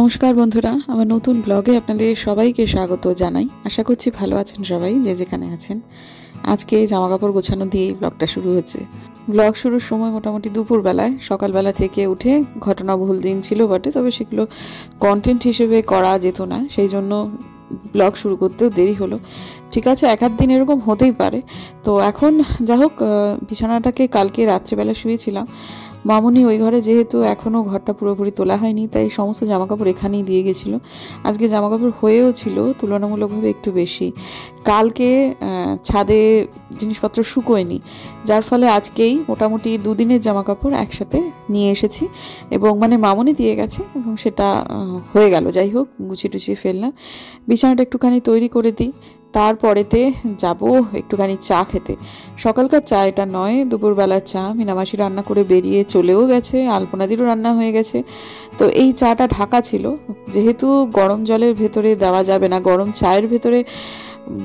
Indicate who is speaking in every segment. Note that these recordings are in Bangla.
Speaker 1: নমস্কার বন্ধুরা, আমার নতুন ব্লগে আপনাদের সবাইকে স্বাগত জানাই। আশা করছি ভালো আছেন সবাই, যে যেখানে আছেন। আজকে জামা কাপড় গোছানো দিয়েই ব্লগটা শুরু হচ্ছে। ব্লগ শুরুর সময় মোটামুটি দুপুরবেলায়, সকালবেলা থেকে উঠে ঘটনাবহুল দিন ছিল বটে, তবে সেগুলো কন্টেন্ট হিসেবে করা যেত না, সেই জন্য ব্লগ শুরু করতেও দেরি হলো। ঠিক আছে, এক আধ দিন এরকম হতেই পারে। তো এখন যা হোক, বিছানাটাকে কালকে রাত্রেবেলা শুয়েছিলাম। মামুনি ওই ঘরে, যেহেতু এখনও ঘরটা পুরোপুরি তোলা হয়নি, তাই সমস্ত জামাকাপড় এখানেই দিয়ে গেছিলো। আজকে জামাকাপড় হয়েও ছিল তুলনামূলকভাবে একটু বেশি। কালকে ছাদে জিনিসপত্র শুকোয়নি, যার ফলে আজকেই মোটামুটি দুদিনের জামাকাপড় একসাথে নিয়ে এসেছি, এবং মানে মামুনি দিয়ে গেছে এবং সেটা হয়ে গেল। যাই হোক, গুছিয়ে টুছিয়ে ফেললাম। বিছানাটা একটুখানি তৈরি করে দিই, তারপরেতে যাব একটুখানি চা খেতে। সকালকার চা এটা নয়, দুপুরবেলার চা। মিনামাসি রান্না করে বেরিয়ে চলেও গেছে, আলপনাদিরও রান্না হয়ে গেছে। তো এই চাটা ঢাকা ছিল, যেহেতু গরম জলের ভেতরে দেওয়া যাবে না, গরম চায়ের ভেতরে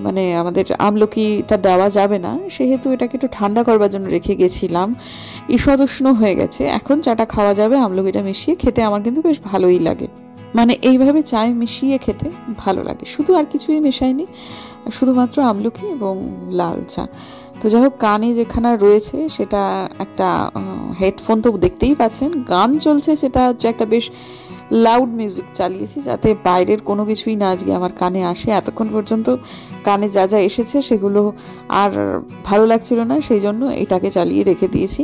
Speaker 1: মানে আমাদের আমলকিটা দেওয়া যাবে না, সেহেতু এটাকে একটু ঠান্ডা করবার জন্য রেখে গেছিলাম। ঈষদ উষ্ণ হয়ে গেছে, এখন চাটা খাওয়া যাবে। আমলকিটা মিশিয়ে খেতে আমার কিন্তু বেশ ভালোই লাগে, মানে এইভাবে চায় মিশিয়ে খেতে ভালো লাগে। শুধু আর কিছুই মেশাইনি, শুধুমাত্র আমলকি এবং লাল চা। তো যাই হোক, কানে যেখানে রয়েছে সেটা একটা হেডফোন, তো দেখতেই পাচ্ছেন গান চলছে, সেটা হচ্ছে একটা বেশ লাউড মিউজিক চালিয়েছি, যাতে বাইরের কোনো কিছুই না আজকে আমার কানে আসে। এতক্ষণ পর্যন্ত কানে যা যা এসেছে সেগুলো আর ভালো লাগছিল না, সেই জন্য এটাকে চালিয়ে রেখে দিয়েছি।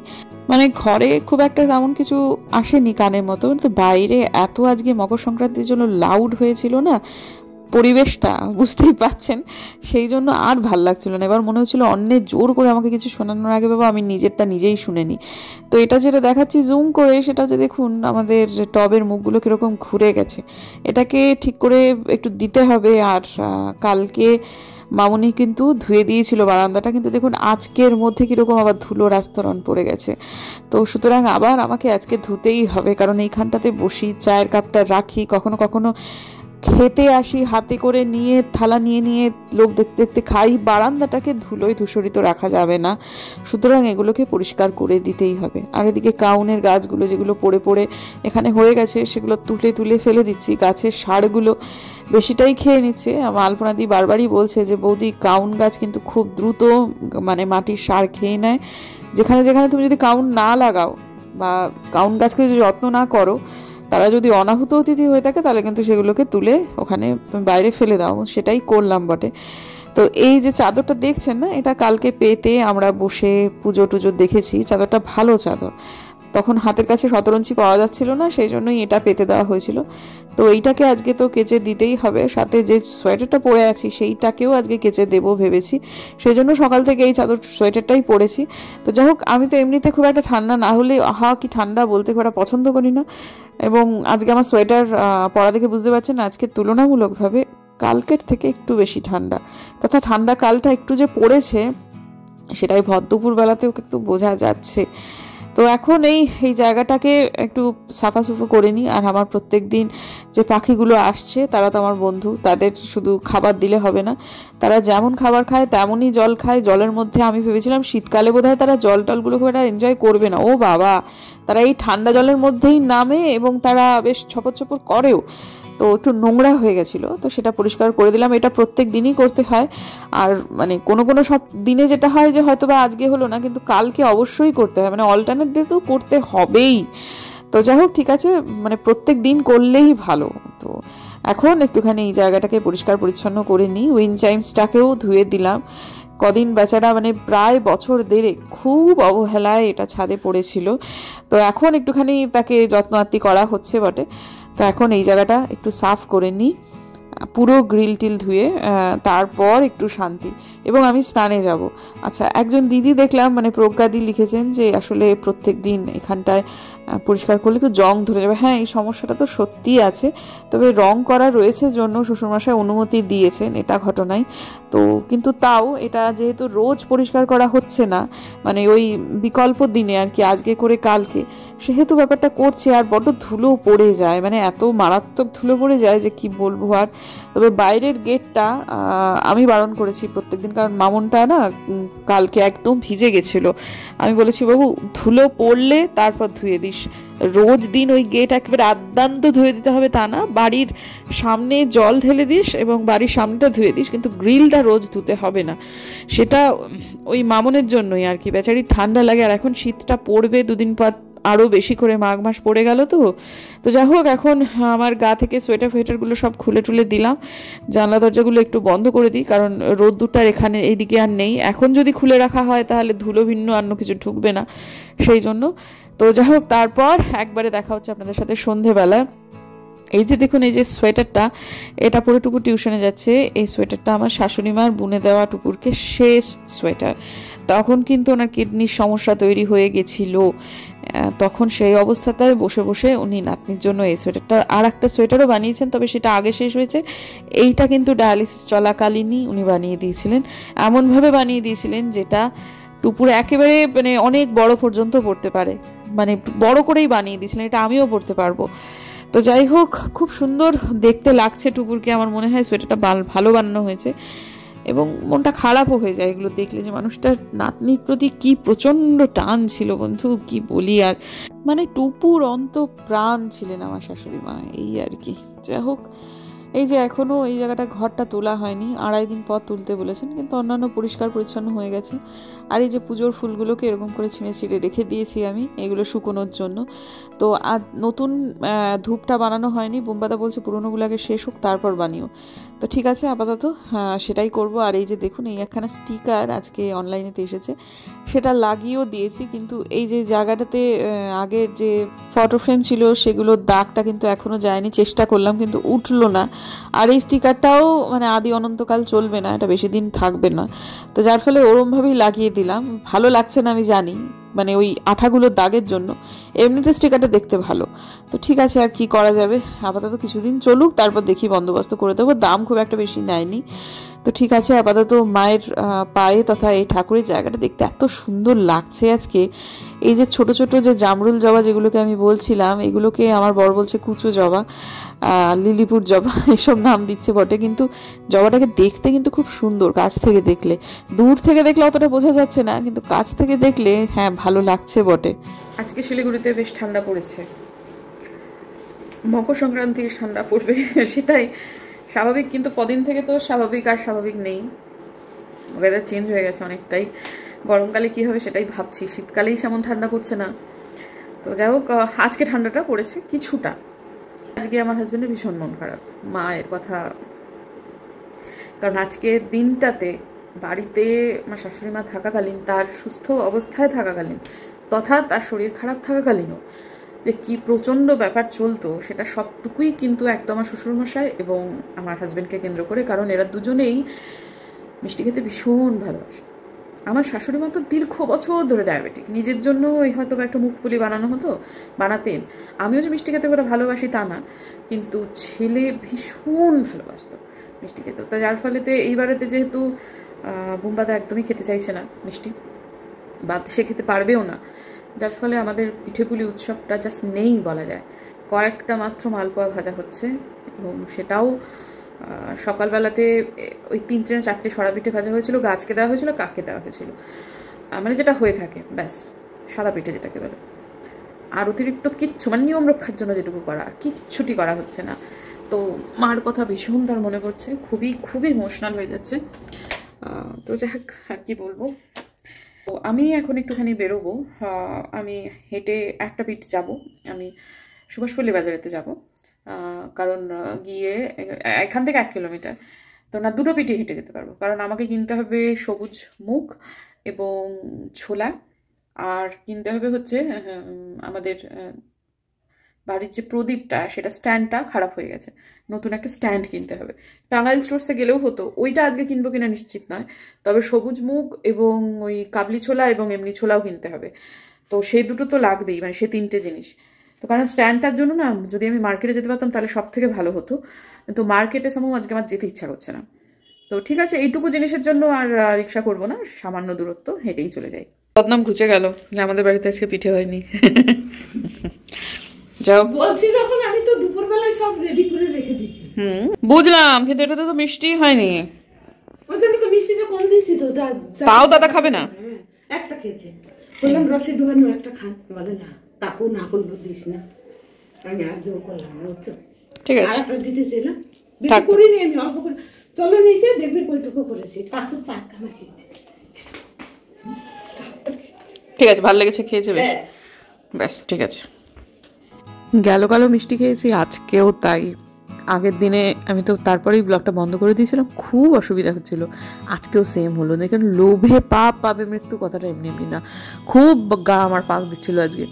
Speaker 1: মানে ঘরে খুব একটা তেমন কিছু আসেনি কানের মতো, কিন্তু বাইরে এত আজকে মকর সংক্রান্তির জন্য লাউড হয়েছিল না পরিবেশটা, বুঝতেই পাচ্ছেন, সেই জন্য আর ভাল লাগছিল না। এবার মনে হচ্ছিল অন্যের জোর করে আমাকে কিছু শোনানোর আগে বাবা আমি নিজেরটা নিজেই শুনে নিই। তো এটা যেটা দেখাচ্ছি জুম করে, সেটা যে দেখুন আমাদের টবের মুখগুলো কীরকম ঘুরে গেছে, এটাকে ঠিক করে একটু দিতে হবে। আর কালকে মামুনি কিন্তু ধুয়ে দিয়েছিল বারান্দাটা, কিন্তু দেখুন আজকের মধ্যে কীরকম আবার ধুলোর আস্তরণ পড়ে গেছে। তো সুতরাং আবার আমাকে আজকে ধুতেই হবে, কারণ এইখানটাতে বসি, চায়ের কাপটা রাখি, কখনো কখনো খেতে আসি, হাতে করে নিয়ে থালা নিয়ে নিয়ে লোক দেখতে দেখতে খাই। বারান্দাটাকে ধুলোয় ধূসরিত রাখা যাবে না, সুতরাং এগুলোকে পরিষ্কার করে দিতেই হবে। আর এদিকে কাউনের গাছগুলো যেগুলো পড়ে পড়ে এখানে হয়ে গেছে, সেগুলো তুলে তুলে ফেলে দিচ্ছি। গাছের সারগুলো বেশিটাই খেয়ে নিচ্ছে। আমার আলপনাদি বারবারই বলছে যে বৌদি, কাউন গাছ কিন্তু খুব দ্রুত মানে মাটির সার খেয়ে নেয়। যেখানে যেখানে তুমি যদি কাউন না লাগাও বা কাউন গাছকে যদি যত্ন না করো, তারা যদি অনাহুত অতিথি হয়ে থাকে, তাহলে কিন্তু সেগুলোকে তুলে ওখানে তুমি বাইরে ফেলে দাও। সেটাই করলাম বটে। তো এই যে চাদরটা দেখছেন না, এটা কালকে পেতে আমরা বসে পুজো টুজো দেখেছি। চাদরটা ভালো চাদর, তখন হাতের কাছে শতরঞ্চি পাওয়া যাচ্ছিল না, সেই জন্যই এটা পেতে দেওয়া হয়েছিল। তো এইটাকে আজকে তো কেচে দিতেই হবে, সাথে যে সোয়েটারটা পরে আছি সেইটাকেও আজকে কেচে দেবো ভেবেছি, সেই জন্য সকাল থেকে এই চাদর সোয়েটারটাই পরেছি। তো যাই হোক, আমি তো এমনিতে খুব একটা ঠান্ডা না হলে আহা কি ঠান্ডা বলতে খুব একটা পছন্দ করি না, এবং আজকে আমার সোয়েটার পরা দেখে বুঝতে পারছেন আজকে তুলনামূলকভাবে কালকের থেকে একটু বেশি ঠান্ডা। তথা ঠান্ডা কালটা একটু যে পড়েছে, সেটাই ভর দুপুরবেলাতেও কিন্তু বোঝা যাচ্ছে। তো এখন এই জায়গাটাকে একটু সাফাসুফু করে নিই। আর আমার প্রত্যেক দিন যে পাখিগুলো আসছে, তারা তো আমার বন্ধু, তাদের শুধু খাবার দিলে হবে না, তারা যেমন খাবার খায় তেমনই জল খায়। জলের মধ্যে আমি ভেবেছিলাম শীতকালে বোধহয় তারা জল টলগুলো খুব একটা এনজয় করবে না, ও বাবা, তারা এই ঠান্ডা জলের মধ্যেই নামে এবং তারা বেশ ছপর ছপর করেও। তো একটু নোংরা হয়ে গেছিলো, তো সেটা পরিষ্কার করে দিলাম। এটা প্রত্যেক দিনই করতে হয়। আর মানে কোনো কোনো সব দিনে যেটা হয় যে হয়তো বা আজকে হলো না, কিন্তু কালকে অবশ্যই করতে হয়, মানে অল্টারনেট ডে তো করতে হবেই। তো যাই হোক, ঠিক আছে, মানে প্রত্যেক দিন করলেই ভালো। তো এখন একটুখানি এই জায়গাটাকে পরিষ্কার পরিচ্ছন্ন করে নিই। উইন্ড চাইমসটাকেও ধুয়ে দিলাম। কদিন বেচারা মানে প্রায় বছর দেড়েক খুব অবহেলায় এটা ছাদে পড়েছিল, তো এখন একটুখানি তাকে যত্ন আত্তি করা হচ্ছে বটে। তো এখন এই জায়গাটা একটু সাফ করে নিই, পুরো গ্রিল টিল ধুয়ে, তারপর একটু শান্তি, এবং আমি স্নানে যাব। আচ্ছা, একজন দিদি দেখলাম, মানে প্রজ্ঞাদি লিখেছেন যে আসলে প্রত্যেক দিন এখানটায় পরিষ্কার করলে একটু জং ধরে যাবে। হ্যাঁ, এই সমস্যাটা তো সত্যিই আছে, তবে রং করা রয়েছে জন্য শ্বশুরমশাই অনুমতি দিয়েছেন, এটা ঘটনাই। তো কিন্তু তাও এটা যেহেতু রোজ পরিষ্কার করা হচ্ছে না, মানে ওই বিকল্প দিনে আর কি, আজকে করে কালকে, সেহেতু ব্যাপারটা করছে। আর বড্ড ধুলো পড়ে যায়, মানে এত মারাত্মক ধুলো পড়ে যায় যে কি বলবো। আর তবে বাইরের গেটটা আমি বারণ করেছি প্রত্যেকদিন, কারণ মামনটা না কালকে একদম ভিজে গেছিলো। আমি বলেছি বাবু ধুলো পড়লে তারপর ধুয়ে দিস, রোজ দিন ওই গেট একেবারে আদ্যান্ত ধুয়ে দিতে হবে তা না, বাড়ির সামনে জল ঢেলে দিস এবং বাড়ির সামনেটা ধুয়ে দিস, কিন্তু গ্রিলটা রোজ ধুতে হবে না। সেটা ওই মামনের জন্যই আর কি, বেচারি ঠান্ডা লাগে, আর এখন শীতটা পড়বে দুদিন পর আরও বেশি করে, মাঘ মাস পড়ে গেল তো। তো যাই হোক, এখন আমার গা থেকে সোয়েটার ফোয়েটারগুলো সব খুলে টুলে দিলাম, জানলা দরজাগুলো একটু বন্ধ করে দিই, কারণ রোদ্দুরটার এখানে এইদিকে আর নেই। এখন যদি খুলে রাখা হয় তাহলে ধুলো ভিন্ন অন্য কিছু ঢুকবে না, সেই জন্য। তো যাই হোক, তারপর একবারে দেখা হচ্ছে আপনাদের সাথে সন্ধেবেলায়। এই যে দেখুন, এই যে সোয়েটারটা, এটা পরে টুপুর টিউশনে যাচ্ছে। এই সোয়েটারটা আমার শাশুড়ি মার বুনে দেওয়া টুপুরকে শেষ সোয়েটার। তখন কিন্তু ওনার কিডনির সমস্যা তৈরি হয়ে গেছিল, তখন সেই অবস্থাটায় বসে বসে উনি নাতনির জন্য এই সোয়েটারটা, আর একটা সোয়েটারও বানিয়েছেন, তবে সেটা আগে শেষ হয়েছে। এইটা কিন্তু ডায়ালিসিস চলাকালীনই উনি বানিয়ে দিয়েছিলেন, এমনভাবে বানিয়ে দিয়েছিলেন যেটা টুপুর একেবারে মানে অনেক বড় পর্যন্ত পড়তে পারে, মানে বড় করেই বানিয়ে দিয়েছিলেন, এটা আমিও পড়তে পারবো। তো যাই হোক, খুব সুন্দর দেখতে লাগছে টুপুরকে, আমার মনে হয় সোয়েটারটা ভালো বানানো হয়েছে। এবং মনটা খারাপও হয়ে যায় এগুলো দেখলে, যে মানুষটার নাতনির প্রতি কি প্রচণ্ড টান ছিল বন্ধু, কি বলি আর। মানে টুপুর অন্ত প্রাণ ছিলেন আমার শাশুড়ি মা, এই আর কি। যাই হোক, এই যে এখনও এই জায়গাটা ঘরটা তোলা হয়নি, 2.5 দিন পর তুলতে বলেছেন, কিন্তু অন্যান্য পরিষ্কার পরিচ্ছন্ন হয়ে গেছে। আর এই যে পুজোর ফুলগুলোকে এরকম করে ছিঁড়ে ছিঁড়ে রেখে দিয়েছি আমি, এগুলো শুকোনোর জন্য। তো আর নতুন ধূপটা বানানো হয়নি, বোম্বাদা বলছে পুরোনোগুলো আগে শেষ হোক তারপর বানিও। তো ঠিক আছে, আপাতত সেটাই করব। আর এই যে দেখুন, এই একখানা স্টিকার আজকে অনলাইনেতে এসেছে, সেটা লাগিয়েও দিয়েছি, কিন্তু এই যে জায়গাটাতে আগের যে ফটো ফ্রেম ছিল সেগুলোর দাগটা কিন্তু এখনও যায়নি, চেষ্টা করলাম কিন্তু উঠলো না। আর এই স্টিকারটাও মানে আদি অনন্তকাল চলবে না, এটা বেশি দিন থাকবে না, তো যার ফলে ওরমভাবেই লাগিয়ে দিলাম। ভালো লাগছে না আমি জানি, মানে ওই আঠাগুলোর দাগের জন্য, এমনিতে স্টিকারটা দেখতে ভালো। তো ঠিক আছে, আর কি করা যাবে, আপাতত কিছুদিন চলুক, তারপর দেখি বন্দোবস্ত করে দেবো। দাম খুব একটা বেশি নেয়নি। তো ঠিক আছে, আপাতত মায়ের পায়ে তথা এই ঠাকুরের জায়গাটা দেখতে এত সুন্দর লাগছে আজকে। এই যে ছোট ছোট যে জামরুল জবা যেগুলোকে আমি বলছিলাম, এগুলোকে আমার বর বলছে কুচো জবা, লিলিপুর জবা, এসব নাম দিচ্ছে বটে, কিন্তু জবাটাকে দেখতে কিন্তু খুব সুন্দর। কাছ থেকে দেখলে, দূর থেকে দেখলে অতটা বোঝা যাচ্ছে না, কিন্তু কাছ থেকে দেখলে হ্যাঁ ভালো লাগছে বটে। আজকে শিলিগুড়িতে বেশ ঠান্ডা পড়েছে, মকর সংক্রান্তির ঠান্ডা পড়বে সেটাই স্বাভাবিক, কিন্তু কদিন থেকে তো স্বাভাবিক আর স্বাভাবিক নেই, ওয়েদার চেঞ্জ হয়ে গেছে অনেকটাই। গরমকালে কী হবে সেটাই ভাবছি, শীতকালেই সেমন ঠান্ডা পড়ছে না। তো যাই হোক, আজকে ঠান্ডাটা পড়েছে কিছুটা। আজকে আমার হাজব্যান্ডের ভীষণ মন খারাপ, মায়ের কথা, কারণ আজকে দিনটাতে বাড়িতে আমার শাশুড়ি মা থাকাকালীন, তার সুস্থ অবস্থায় থাকাকালীন তথা তার শরীর খারাপ থাকাকালীনও যে কী প্রচণ্ড ব্যাপার চলতো, সেটা সবটুকুই কিন্তু একদম আমার শ্বশুরমশাই এবং আমার হাজব্যান্ডকে কেন্দ্র করে, কারণ এরা দুজনেই মিষ্টি খেতে ভীষণ ভালোবাসে। আমার শাশুড়ি মা তো দীর্ঘ বছর ধরে ডায়াবেটিক, নিজের জন্য এই হয়তো একটা মুখপুলি বানানো হতো, বানাতেন। আমিও যে মিষ্টি খেতে করে ভালোবাসি তা না, কিন্তু ছেলে ভীষণ ভালোবাসতো মিষ্টি খেতে। তো যার ফলেতে এইবারেতে যেহেতু বোম্বাদা একদমই খেতে চাইছে না মিষ্টি, বা সে খেতে পারবেও না, যার ফলে আমাদের পিঠেপুলি উৎসবটা জাস্ট নেই বলা যায়। কয়েকটা মাত্র মালপোয়া ভাজা হচ্ছে, এবং সেটাও সকালবেলাতে ওই 3টে না 4টে সরা পিঠে ভাজা হয়েছিল, গাছকে দেওয়া হয়েছিল, কাককে দেওয়া হয়েছিল, মানে যেটা হয়ে থাকে ব্যাস, সাদা পিঠে যেটাকে বলে। আর অতিরিক্ত কিচ্ছু, মানে নিয়ম রক্ষার জন্য যেটুকু করা, কিচ্ছুটি করা হচ্ছে না। তো মার কথা ভীষণ তার মনে পড়ছে, খুবই খুবই ইমোশনাল হয়ে যাচ্ছে। তো যাই হোক, আর কি বলবো। তো আমি এখন একটুখানি বেরোবো, আমি হেঁটে একটা পিঠ যাব, আমি সুভাষপল্লী বাজারেতে যাব, কারণ গিয়ে এখান থেকে 1 কিলোমিটার, তো না 2টো পিঠে হেঁটে যেতে পারবো, কারণ আমাকে কিনতে হবে সবুজ মুগ এবং ছোলা, আর কিনতে হবে হচ্ছে আমাদের বাড়ির যে প্রদীপটা, সেটা স্ট্যান্ডটা খারাপ হয়ে গেছে, নতুন একটা স্ট্যান্ড কিনতে হবে। টাঙ্গাইল স্টোর্সে গেলেও হতো, ওইটা আজকে কিনবো কিনা নিশ্চিত নয়, তবে সবুজ মুগ এবং ওই কাবলি ছোলা এবং এমনি ছোলাও কিনতে হবে। তো সেই দুটো তো লাগবেই, মানে সে 3টে জিনিস। তো কারণ স্ট্যান্ডটার জন্য না, যদি আমি মার্কেটে যেতে পারতাম তাহলে সব থেকে ভালো হতো, কিন্তু মার্কেটে সময় আজকে আমার যেতে ইচ্ছা করছে না। তো ঠিক আছে, এইটুকু জিনিসের জন্য আর রিক্সা করবো না, সামান্য দূরত্ব হেঁটেই চলে যাই। বদনাম ঘুচে গেল যে আমাদের বাড়িতে আজকে পিঠে হয়নি। যাও
Speaker 2: বলছি যখন আমি তো দুপুরবেলায় সব রেডি করে রেখে দিয়েছি।
Speaker 1: বুঝলাম, কিন্তু এটাতে তো মিষ্টি হয়নি।
Speaker 2: ওই জন্য তো মিষ্টিটা কম দিয়েছি তো।
Speaker 1: তাও দাদা খাবে না?
Speaker 2: একটা খেয়েছে, বললাম রসে ডুবানো একটা খান, বলে না, তাকেও না করলো দিস না। আমি আর জোর করলাম না, বুঝছো?
Speaker 1: ঠিক আছে,
Speaker 2: আর দিতে চাইলাম, বেশি করিনি আমি, অল্প করে। চলো নিচে দেখবে কইটুকু করেছি, কাকু চারখানা খেয়েছে।
Speaker 1: ঠিক আছে, ভালো লেগেছে, খেয়েছে বেশ, ব্যাস ঠিক আছে। গেল কালো মিষ্টি খেয়েছি, আজকেও তাই। আগের দিনে আমি তো তারপরেই ব্লগটা বন্ধ করে দিয়েছিলাম, খুব অসুবিধা হচ্ছিল। আজকেও সেম হলো। দেখেন, লোভে পাপ, পাবে মৃত্যু কথাটা এমনি এমনি না, খুব গা আমার পাক দিচ্ছিল আজকে।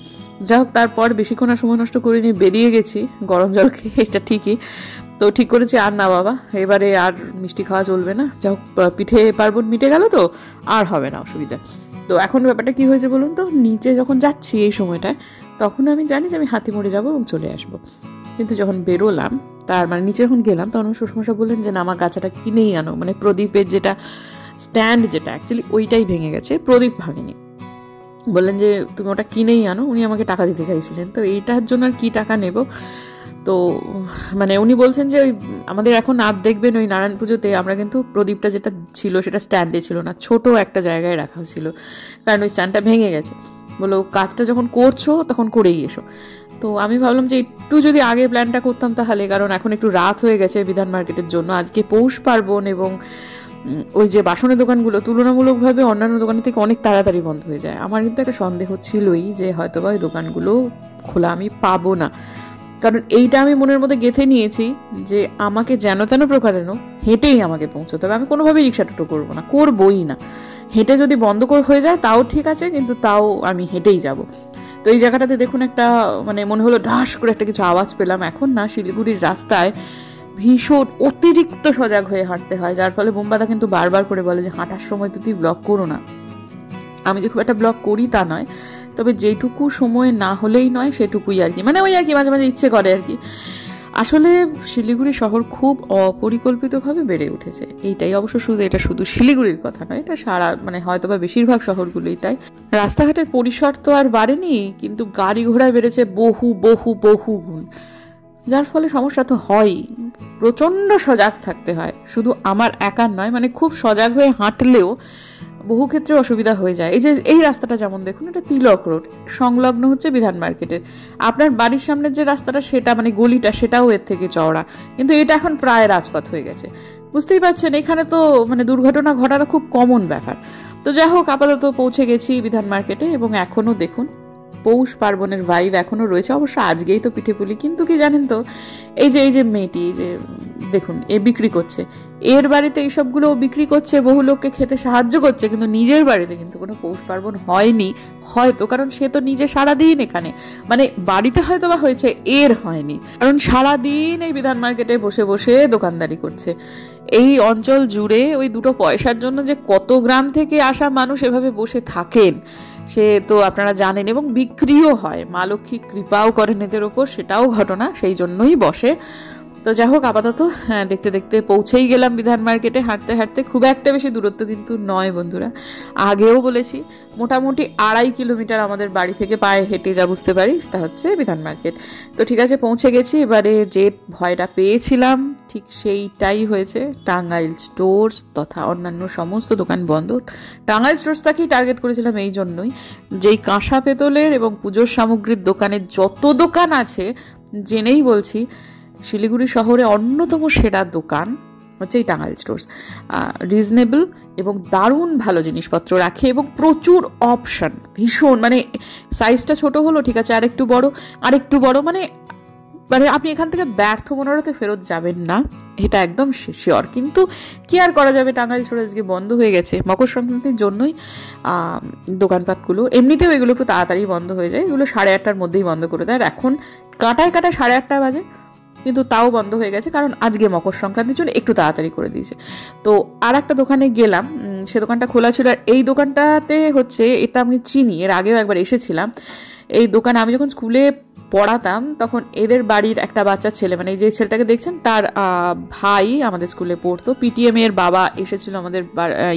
Speaker 1: যাই হোক, তারপর বেশিক্ষণ আর সময় নষ্ট করিনি, বেরিয়ে গেছি গরম জল খেয়ে, এটা ঠিকই। তো ঠিক করেছি আর না বাবা, এবারে আর মিষ্টি খাওয়া চলবে না। যাই হোক, পিঠে পার্বণ মিটে গেল তো আর হবে না অসুবিধা। তো এখন ব্যাপারটা কি হয়েছে বলুন তো, নিচে যখন যাচ্ছি এই সময়টায়, তখন আমি জানি যে আমি হাতিমড়ে যাবো এবং চলে আসবো। কিন্তু যখন বেরোলাম, তার মানে নিচে যখন গেলাম, তখন আমার শ্বশুরমশাই বললেন যে না, আমার গাছাটা কিনেই আনো। মানে প্রদীপের যেটা স্ট্যান্ড, যেটা অ্যাকচুয়ালি ওইটাই ভেঙে গেছে, প্রদীপ ভাঙেনি। বললেন যে তুমি ওটা কিনেই আনো। উনি আমাকে টাকা দিতে চাইছিলেন, তো এইটার জন্য আর কি টাকা নেব। তো মানে উনি বলছেন যে ওই আমাদের এখন আপ দেখবেন ওই নারায়ণ পুজোতে আমরা কিন্তু প্রদীপটা যেটা ছিল সেটা স্ট্যান্ডে ছিল না, ছোট একটা জায়গায় রাখা ছিল, কারণ ওই স্ট্যান্ডটা ভেঙে গেছে। বলো কাজটা যখন করছো তখন করেই এসো। তো আমি ভাবলাম যে একটু যদি আগে প্ল্যানটা করতাম তাহলে, কারণ এখন একটু রাত হয়ে গেছে বিধান মার্কেটের জন্য। আজকে পৌষ পার্বণ এবং ওই যে বাসনের দোকানগুলো তুলনামূলকভাবে অন্যান্য দোকানের থেকে অনেক তাড়াতাড়ি বন্ধ হয়ে যায়। আমার কিন্তু একটা সন্দেহ ছিলই যে হয়তোবা ওই দোকানগুলো খোলা আমি পাবো না, কারণ এইটা আমি মনের মধ্যে গেঁথে নিয়েছি যে আমাকে যেন তেন প্রকারেণ হেঁটেই আমাকে পৌঁছতে হবে। আমি কোনোভাবেই রিক্সা টোটো করবো না, করবোই না। হেঁটে যদি বন্ধ করে হয়ে যায় তাও ঠিক আছে, কিন্তু তাও আমি হেঁটেই যাব। তো এই জায়গাটাতে দেখুন একটা মানে মনে হলো ঢাস করে একটা কিছু আওয়াজ পেলাম। এখন না শিলিগুড়ির রাস্তায় ভীষণ অতিরিক্ত সজাগ হয়ে হাঁটতে হয়, যার ফলে বোম্বাদা কিন্তু বারবার করে বলে যে হাঁটার সময় তুই ব্লগ করো না। আমি যে খুব একটা ব্লগ করি তা নয়, তবে যেটুকু সময় না হলেই নয় সেটুকুই আর কি, মানে ওই আর কি মাঝে মাঝে ইচ্ছে করে আর কি। আসলে শিলিগুড়ি শহর খুব অপরিকল্পিতভাবে বেড়ে উঠেছে, এইটাই অবশ্য এটা শুধু শিলিগুড়ির কথা নয়, এটা সারা মানে হয়তোবা বেশিরভাগ শহরগুলোই তাই। রাস্তাঘাটের পরিসর তো আর বাড়েনি, কিন্তু গাড়ি ঘোড়া বেড়েছে বহু বহু বহু গুণ, যার ফলে সমস্যা তো হয়ই। প্রচণ্ড সজাগ থাকতে হয়, শুধু আমার একার নয়, মানে খুব সজাগ হয়ে হাঁটলেও বহু ক্ষেত্রে অসুবিধা হয়ে যায়। এই যে এই রাস্তাটা যেমন দেখুন, এটা তিলক রোড, সংলগ্ন হচ্ছে বিধান মার্কেটের। আপনার বাড়ির সামনের যে রাস্তাটা সেটা মানে গলিটা, সেটাও এর থেকে চওড়া, কিন্তু এটা এখন প্রায় রাজপথ হয়ে গেছে। বুঝতেই পারছেন, এখানে তো মানে দুর্ঘটনা ঘটাটা খুব কমন ব্যাপার। তো যাই হোক, আপাতত পৌঁছে গেছি বিধান মার্কেটে, এবং এখনও দেখুন পৌষ পার্বণের ভাইব এখনও রয়েছে। অবশ্য আজকেই তো পিঠে পুলি, কিন্তু কি জানেন তো, এই যে মেয়েটি যে দেখুন এ বিক্রি করছে, এর বাড়িতে এইসবগুলো বিক্রি করছে, বহু লোককে খেতে সাহায্য করছে, কিন্তু নিজের বাড়িতে কিন্তু কোনো পৌষ পার্বণ হয়নি হয়তো, কারণ সে তো নিজে সারাদিন এখানে, মানে বাড়িতে হয়তো বা হয়েছে, এর হয়নি, কারণ সারাদিন এই বিধান মার্কেটে বসে বসে দোকানদারি করছে। এই অঞ্চল জুড়ে ওই দুটো পয়সার জন্য যে কত গ্রাম থেকে আসা মানুষ এভাবে বসে থাকেন সে তো আপনারা জানেন, এবং বিক্রিও হয়, মা লক্ষ্মী কৃপাও করেন এদের ওপর, সেটাও ঘটনা, সেই জন্যই বসে। তো যাই হোক, আপাতত হ্যাঁ দেখতে দেখতে পৌঁছেই গেলাম বিধান মার্কেটে, হাঁটতে হাঁটতে। খুব একটা বেশি দূরত্ব কিন্তু নয় বন্ধুরা, আগেও বলেছি মোটামুটি 2.5 কিলোমিটার আমাদের বাড়ি থেকে পায়ে হেঁটে যা বুঝতে পারি তা হচ্ছে বিধান মার্কেট। তো ঠিক আছে, পৌঁছে গেছি। এবারে যে ভয়টা পেয়েছিলাম ঠিক সেইটাই হয়েছে। টাঙ্গাইল স্টোর্স তথা অন্যান্য সমস্ত দোকান বন্ধ। টাঙ্গাইল স্টোর্সটাকেই টার্গেট করেছিলাম এই জন্যই, যেই কাঁসা পেতলের এবং পুজোর সামগ্রীর দোকানের যত দোকান আছে, জেনেই বলছি শিলিগুড়ি শহরে অন্যতম সেরা দোকান হচ্ছে এই টাঙ্গাইল স্টোর্স। রিজনেবল এবং দারুণ ভালো জিনিসপত্র রাখে, এবং প্রচুর অপশান, ভীষণ মানে সাইজটা ছোট হলো ঠিক আছে, আরেকটু বড় মানে মানে আপনি এখান থেকে ব্যর্থ মনোরথে ফেরত যাবেন না, এটা একদম শিওর। কিন্তু কি আর করা যাবে, টাঙ্গাইল স্টোর আজকে বন্ধ হয়ে গেছে মকর সংক্রান্তির জন্যই। দোকানপাটগুলো এমনিতেও এগুলো একটু তাড়াতাড়ি বন্ধ হয়ে যায়, এগুলো 8:30টার মধ্যেই বন্ধ করে দেয়। আর এখন কাটায় 8:30 বাজে, কিন্তু তাও বন্ধ হয়ে গেছে, কারণ আজকে মকর সংক্রান্তির জন্য একটু তাড়াতাড়ি করে দিয়েছে। তো আর একটা দোকানে গেলাম, সে দোকানটা খোলা ছিল। আর এই দোকানটাতে হচ্ছে, এটা আমি চিনি, এর আগেও একবার এসেছিলাম এই দোকানে। আমি যখন স্কুলে পড়াতাম তখন এদের বাড়ির একটা বাচ্চা ছেলে, মানে যে ছেলেটাকে দেখছেন তার ভাই আমাদের স্কুলে পড়তো। পিটিএম এর বাবা এসেছিল আমাদের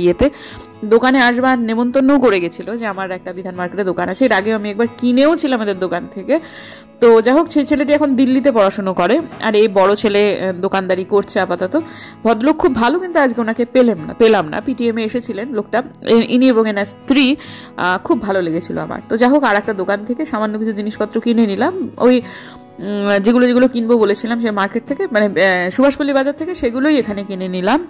Speaker 1: ইয়েতে, দোকানে আসবার নেমন্তন্নও করে গেছিলো যে আমার একটা বিধান মার্কেটে দোকান আছে। এর আগে আমি একবার কিনেও ছিলাম আমাদের দোকান থেকে। তো যাই হোক, সেই ছেলেটি এখন দিল্লিতে পড়াশুনো করে, আর এই বড় ছেলে দোকানদারি করছে আপাতত। ভদ্রলোক খুব ভালো, কিন্তু আজকে ওনাকে পেলাম না। পিটিএমে এসেছিলেন লোকটা, ইনি এবং এনার স্ত্রী, খুব ভালো লেগেছিল আমার। তো যাই হোক, আর একটা দোকান থেকে সামান্য কিছু জিনিসপত্র কিনে নিলাম, ওই যেগুলো যেগুলো কিনবো বলেছিলাম সেই মার্কেট থেকে, মানে সুভাষপল্লী বাজার থেকে, সেগুলোই এখানে কিনে নিলাম।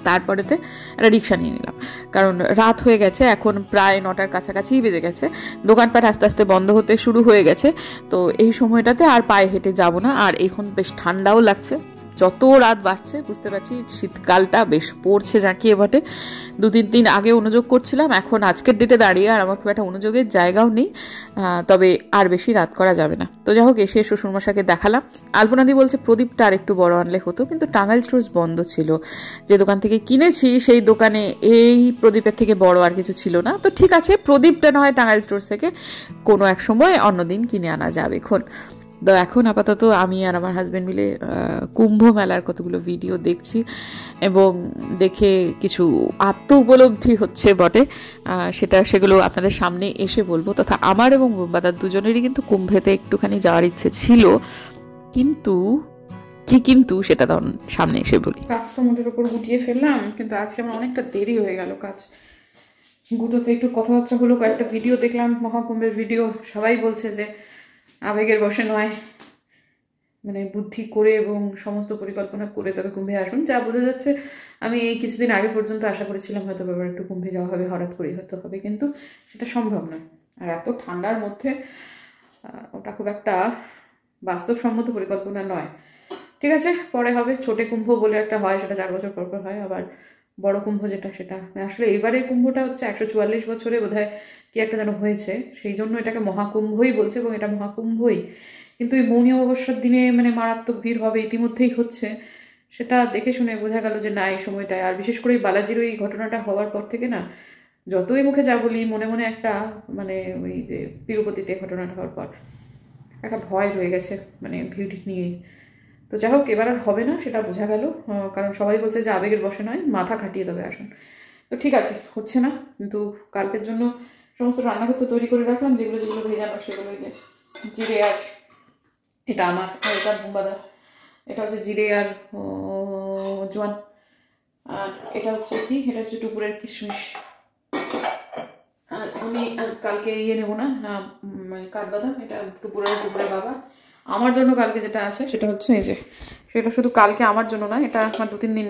Speaker 1: তারপরেতে একটা রিক্সা নিয়ে নিলাম, কারণ রাত হয়ে গেছে, এখন প্রায় 9টার কাছাকাছি বেজে গেছে। দোকানপাট আস্তে আস্তে বন্ধ হতে শুরু হয়ে গেছে। তো এই সময়টাতে আর পায়ে হেঁটে যাব না। আর এখন বেশ ঠান্ডাও লাগছে, যত রাত বাড়ছে বুঝতে পারছি শীতকালটা বেশ পড়ছে জাঁকিয়ে বটে। 2-3 দিন আগে অনুযোগ করছিলাম, এখন আজকের ডেটে দাঁড়িয়ে আর আমার খুব একটা অনুযোগের জায়গাও নেই। তবে আর বেশি রাত করা যাবে না। তো যাই হোক, এসে শ্বশুরমশাকে দেখালাম। আলপনাদি বলছে প্রদীপটা আর একটু বড় আনলে হতো, কিন্তু টাঙ্গাইল স্টোর্স বন্ধ ছিল। যে দোকান থেকে কিনেছি সেই দোকানে এই প্রদীপের থেকে বড় আর কিছু ছিল না। তো ঠিক আছে, প্রদীপটা না হয় টাঙ্গাইল স্টোর্স থেকে কোনো এক সময় অন্যদিন কিনে আনা যাবে। তো এখন আপাতত আমি আর আমার হাজব্যান্ড মিলে কুম্ভ মেলার কতগুলো ভিডিও দেখছি, এবং দেখে কিছু আত্ম উপলব্ধি হচ্ছে বটে। সেগুলো আপনাদের সামনে এসে বলবো। তথা আমার এবং বোম্বাদার দুজনেরই কিন্তু কুম্ভেতে একটুখানি যাওয়ার ইচ্ছে ছিল, কিন্তু সেটা তখন সামনে এসে বলি। কাজ তো মোটের উপর গুটিয়ে ফেললাম, কিন্তু আজকে আমার অনেকটা দেরি হয়ে গেল কাজ গুটোতে। একটু কথাবার্তা হলো, কয়েকটা ভিডিও দেখলাম, মহাকুম্ভের ভিডিও। সবাই বলছে যে আবেগের বশে নয়, মানে বুদ্ধি করে এবং সমস্ত পরিকল্পনা করে তবে কুম্ভে আসুন। যা বোঝা যাচ্ছে, আমি এই কিছুদিন আগে পর্যন্ত আশা করেছিলাম হয়তো এবার একটু কুম্ভে যাওয়া হবে, হঠাৎ করেই হয়তো হবে, কিন্তু সেটা সম্ভব নয়। আর এত ঠান্ডার মধ্যে ওটা খুব একটা বাস্তবসম্মত পরিকল্পনা নয়। ঠিক আছে, পরে হবে। ছোটে কুম্ভ বলে একটা হয়, সেটা 4 বছর পর পর হয়। আবার বড় কুম্ভ যেটা, সেটা আসলে এবারে কুম্ভটা হচ্ছে 144 বছরে বোধহয় কি একটা যেন হয়েছে, সেই জন্য এটাকে মহাকুম্ভই বলছে, এবং এটা মহাকুম্ভই। কিন্তু এই মৌনী অমাবস্যার দিনে মানে মারাত্মক ভিড় হবে, ইতিমধ্যেই হচ্ছে, সেটা দেখে শুনে বোঝা গেল যে না, এই সময়টায়। আর বিশেষ করে বালাজির ওই ঘটনাটা হওয়ার পর থেকে না, যতই মুখে যা বলি, মনে মনে একটা মানে ওই যে তিরুপতিতে ঘটনাটা হওয়ার পর একটা ভয় রয়ে গেছে, মানে ভিড় নিয়ে। তো যাই হোক, এবার আর হবে না সেটা বোঝা গেল, কারণ সবাই বলছে যে আবেগের বশে নয়, মাথা খাটিয়ে তবে আসুন। তো ঠিক আছে, হচ্ছে না। কিন্তু কালকের জন্য সমস্ত রান্নাঘর তো তৈরি করে রাখলাম, যেগুলো যেগুলো ভেজানো সেগুলো। যে জিরে আর, এটা আমার, এটা বোম্বাদা, এটা হচ্ছে জিরে আর জোয়ান, আর এটা হচ্ছে কি, এটা হচ্ছে টুকুরের কিশমিশ। আর আমি কালকে নেবো না, মানে কাঠবাদাম, এটা টুকুরের বাবা। আমার জন্য কালকে যেটা আছে সেটা হচ্ছে এই যে, সেটা শুধু কালকে আমার জন্য না, এটা আমার 2-3 দিন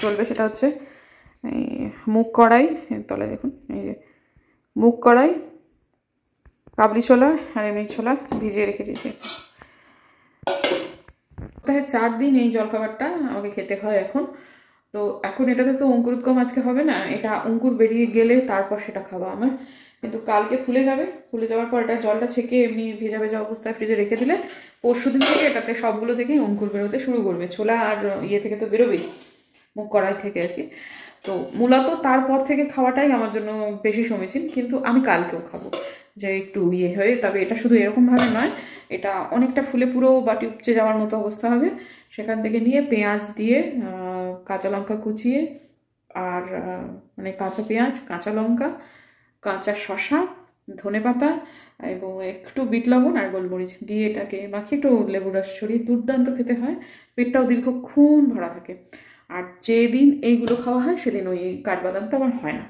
Speaker 1: চলবে। সেটা হচ্ছে এই মুগ কড়াই, তলে দেখুন এই যে মুগ কড়াই, কাবলি ছোলা আর এমনি ছোলা ভিজিয়ে রেখে দিয়েছি। সপ্তাহে 4 দিন এই জলখাবারটা আমাকে খেতে হয় এখন। তো এখন এটাতে তো অঙ্কুরোদ্গম আজকে হবে না, এটা অঙ্কুর বেরিয়ে গেলে তারপর সেটা খাওয়া আমার। কিন্তু কালকে ফুলে যাবে, ফুলে যাওয়ার পর এটা জলটা ছেঁকে এমনি ভেজা ভেজা অবস্থায় ফ্রিজে রেখে দিলে পরশুদিন থেকে এটাতে সবগুলো থেকেই অঙ্কুর বেরোতে শুরু করবে। ছোলা আর ইয়ে থেকে তো বেরোবেই, মুগ কড়াই থেকে আর কি। তো মূলত তারপর থেকে খাওয়াটাই আমার জন্য বেশি সমীচীন। কিন্তু আমি কালকেও খাবো, যে একটু ইয়ে হয়ে। তবে এটা শুধু এরকমভাবে নয়, এটা অনেকটা ফুলে পুরো বাটি উপচে যাওয়ার মতো অবস্থা হবে। সেখান থেকে নিয়ে পেঁয়াজ দিয়ে, কাঁচা লঙ্কা কুচিয়ে, আর মানে কাঁচা পেঁয়াজ, কাঁচা লঙ্কা, কাঁচা শসা, ধনেপাতা এবং একটু বিট লবণ আর গোলমরিচ দিয়ে এটাকে মাখিয়ে একটু লেবু রস ছড়িয়ে দুর্দান্ত খেতে হয়। পেটটাও দীর্ঘক্ষণ ভরা থাকে। আর যেদিন এইগুলো খাওয়া হয় সেদিন ওই কাঠবাদামটা আমার হয় না।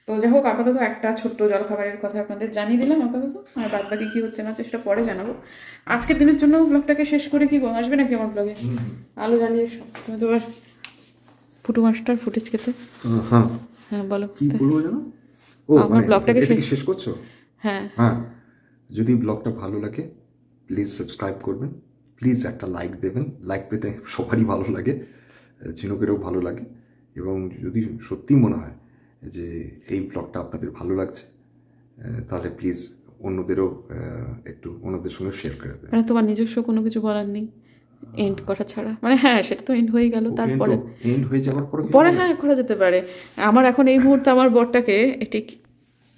Speaker 1: তো যাই হোক, আপাতত একটা ছোট্ট জলখাবারের কথা আপনাদের জানিয়ে দিলাম আপাতত। আর বাদ বাকি কী হচ্ছে না হচ্ছে সেটা পরে জানাবো। আজকের দিনের জন্য ব্লগটাকে শেষ করে কি আসবে নাকি আমার ব্লগে? আলো জ্বালিয়ে সব তুমি তো আবার ফুটু মাস্টার ফুটেজ খেতে।
Speaker 3: হ্যাঁ
Speaker 1: হ্যাঁ, বলো
Speaker 3: কি বলবো জানো? ও
Speaker 1: আমার ব্লগটাকে
Speaker 3: শেষ করছো?
Speaker 1: হ্যাঁ
Speaker 3: হ্যাঁ, যদি ব্লগটা ভালো লাগে প্লিজ সাবস্ক্রাইব করবেন, প্লিজ একটা লাইক দেবেন। লাইক পেতে সবারই ভালো লাগে, ঝিনুকেরও ভালো লাগে। এবং যদি সত্যি মনে হয় যে এই ব্লগটা আপনাদের ভালো লাগছে, তাহলে প্লিজ অন্যদেরও অন্যদের সঙ্গে শেয়ার করে দেবেন।
Speaker 1: মানে তোমার নিজস্ব কোনো কিছু বলার নেই এন্ড করা ছাড়া? মানে হ্যাঁ, সেটা তো এন্ড হয়ে গেল, তারপরে
Speaker 3: এন্ড হয়ে যাওয়ার
Speaker 1: পরে হ্যাঁ করা যেতে পারে। আমার এখন এই মুহূর্তে আমার বরটাকে ঠিক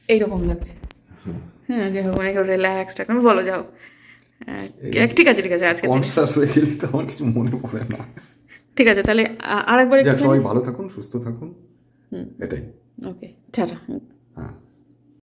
Speaker 1: এইরকম লাগছে। হ্যাঁ, যাই হোক, মানে রিল্যাক্সড এখন বলো, যাও। ঠিক আছে আজকে
Speaker 3: কনসাস হয়ে গেলে তো আমার কিছু মনে পড়ে না।
Speaker 1: ঠিক আছে, তাহলে আরেকবার
Speaker 3: সবাই ভালো থাকুন, সুস্থ থাকুন, এটাই।
Speaker 1: ওকে টাটা।
Speaker 3: হ্যাঁ।